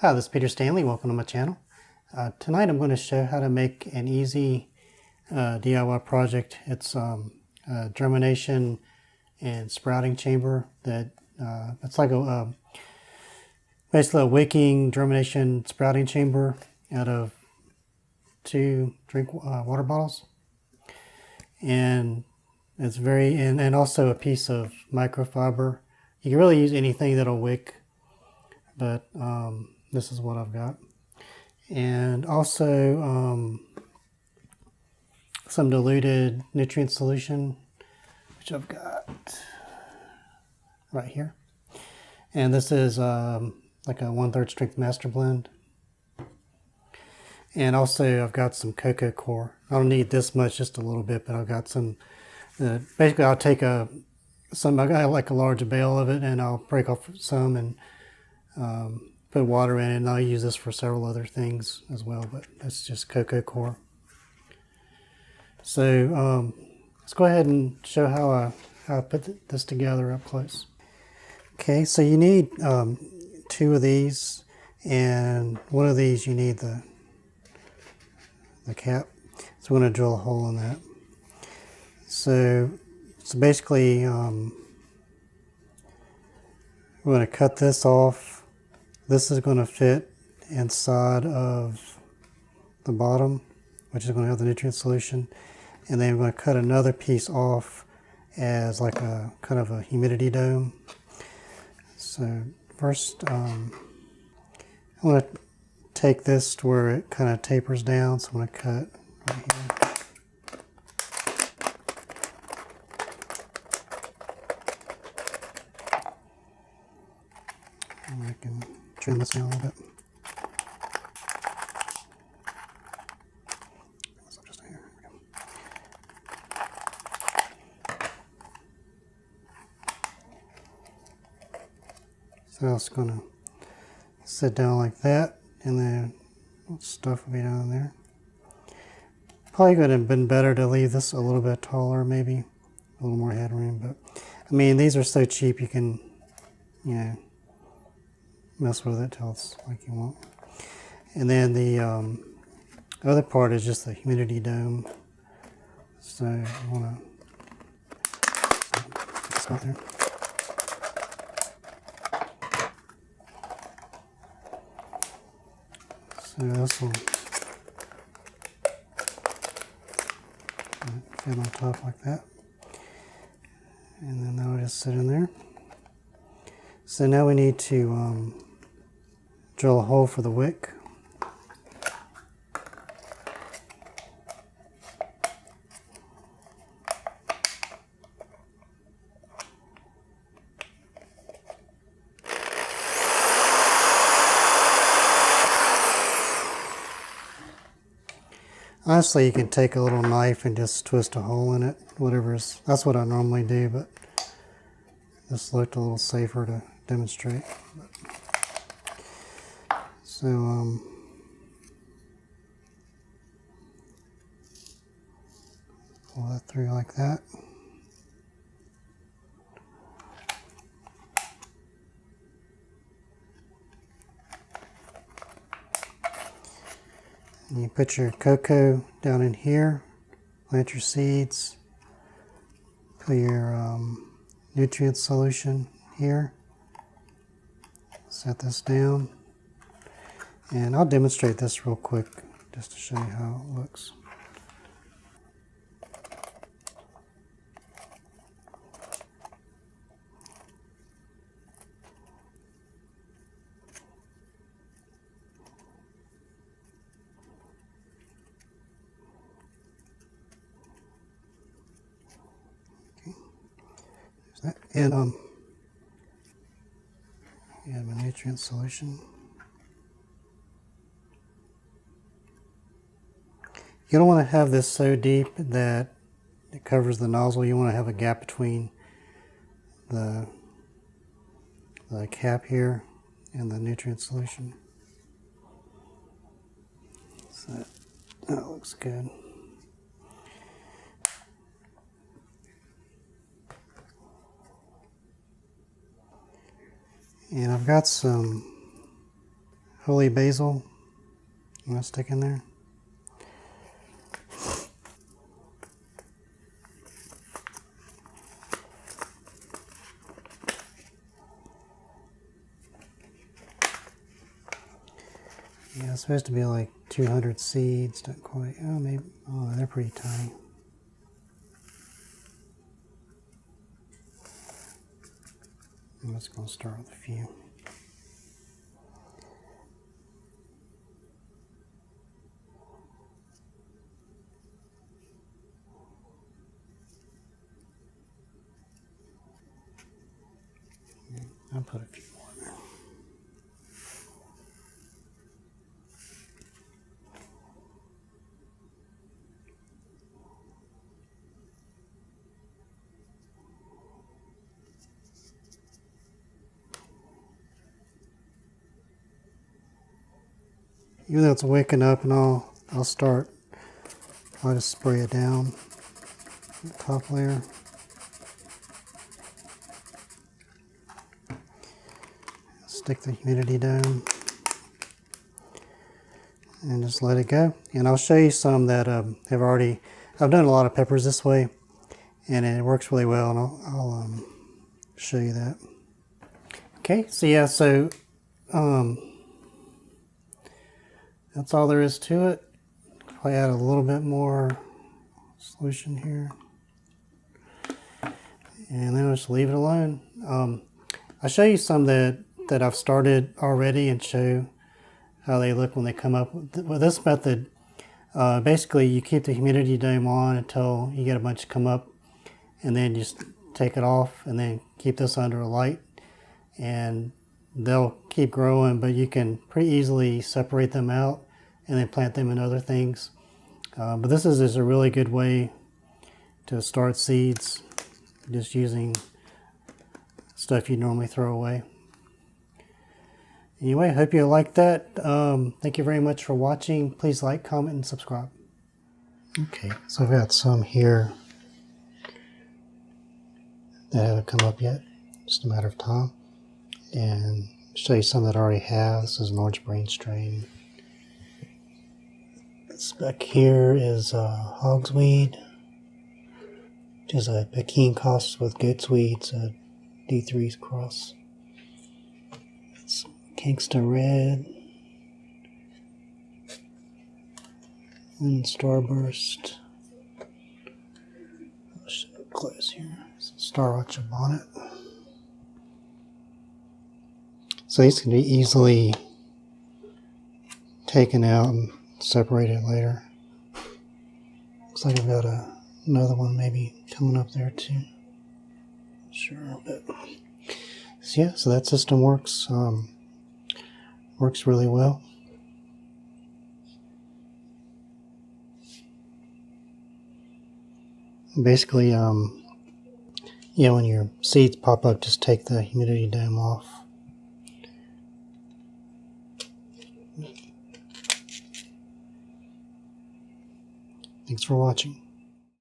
Hi, this is Peter Stanley. Welcome to my channel. Tonight I'm going to show how to make an easy DIY project. It's a germination and sprouting chamber that it's like a basically a wicking germination sprouting chamber out of 2 drink water bottles, and it's and also a piece of microfiber. You can really use anything that'll wick, but this is what I've got. And also some diluted nutrient solution, which I've got right here. And this is like a 1/3 strength master blend. And also I've got some cocoa core. I don't need this much, just a little bit, but I've got some. Basically, I'll take I got like a large bale of it, and I'll break off some and put water in it, and I'll use this for several other things as well, but that's just cocoa core. So let's go ahead and show how I put this together up close. Okay, so you need 2 of these, and one of these you need the cap. So we're going to drill a hole in that. So basically we're going to cut this off. This is going to fit inside of the bottom, which is going to have the nutrient solution. And then we're going to cut another piece off as like a kind of a humidity dome. So first, I'm going to take this to where it kind of tapers down. So I'm going to cut right here. And I can trim this down a little bit. So it's going to sit down like that, and then stuff will be down there. Probably would have been better to leave this a little bit taller, maybe a little more headroom. But I mean, these are so cheap, you can, you know, mess with it till it's like you want. And then the other part is just the humidity dome. So you want to put this out there. So this will fit on top like that, and then that will just sit in there. So now we need to drill a hole for the wick. Honestly, you can take a little knife and just twist a hole in it, that's what I normally do, but this looked a little safer to demonstrate. So pull that through like that. And you put your cocoa down in here, plant your seeds, put your nutrient solution here, set this down, and I'll demonstrate this real quick just to show you how it looks. And add my nutrient solution. You don't want to have this so deep that it covers the nozzle. You want to have a gap between the cap here and the nutrient solution. So that looks good. And I've got some holy basil. I'm going to stick in there. Yeah, it's supposed to be like 200 seeds, not quite. Oh, maybe. Oh, they're pretty tiny. I'm just going to start with a few. I'll put a few more in there. Even though it's waking up and all, I'll just spray it down the top layer. Stick the humidity down and just let it go. And I'll show you some that I've done a lot of peppers this way, and it works really well, and I'll show you that. Okay, so yeah, that's all there is to it. I'll add a little bit more solution here, and then I'll just leave it alone. I'll show you some that I've started already and show how they look when they come up. With this method, basically you keep the humidity dome on until you get a bunch come up, and then just take it off and then keep this under a light, and they'll keep growing, but you can pretty easily separate them out and then plant them in other things. But this is a really good way to start seeds, just using stuff you normally throw away. Anyway, I hope you liked that. Thank you very much for watching. Please like, comment, and subscribe. Okay, so I've got some here that haven't come up yet. Just a matter of time. And show you some that already have. This is an orange brain strain. This back here is hogsweed, which is a Peking cross with goat's weed. It's a D3's cross. It's Gangsta Red and Starburst. I'll show it close here. It's a Star Archer bonnet. So these can be easily taken out and separated later. Looks like I've got another one maybe coming up there too. Not sure, but so yeah, so that system works. Works really well. Basically, when your seeds pop up, just take the humidity dome off. Thanks for watching.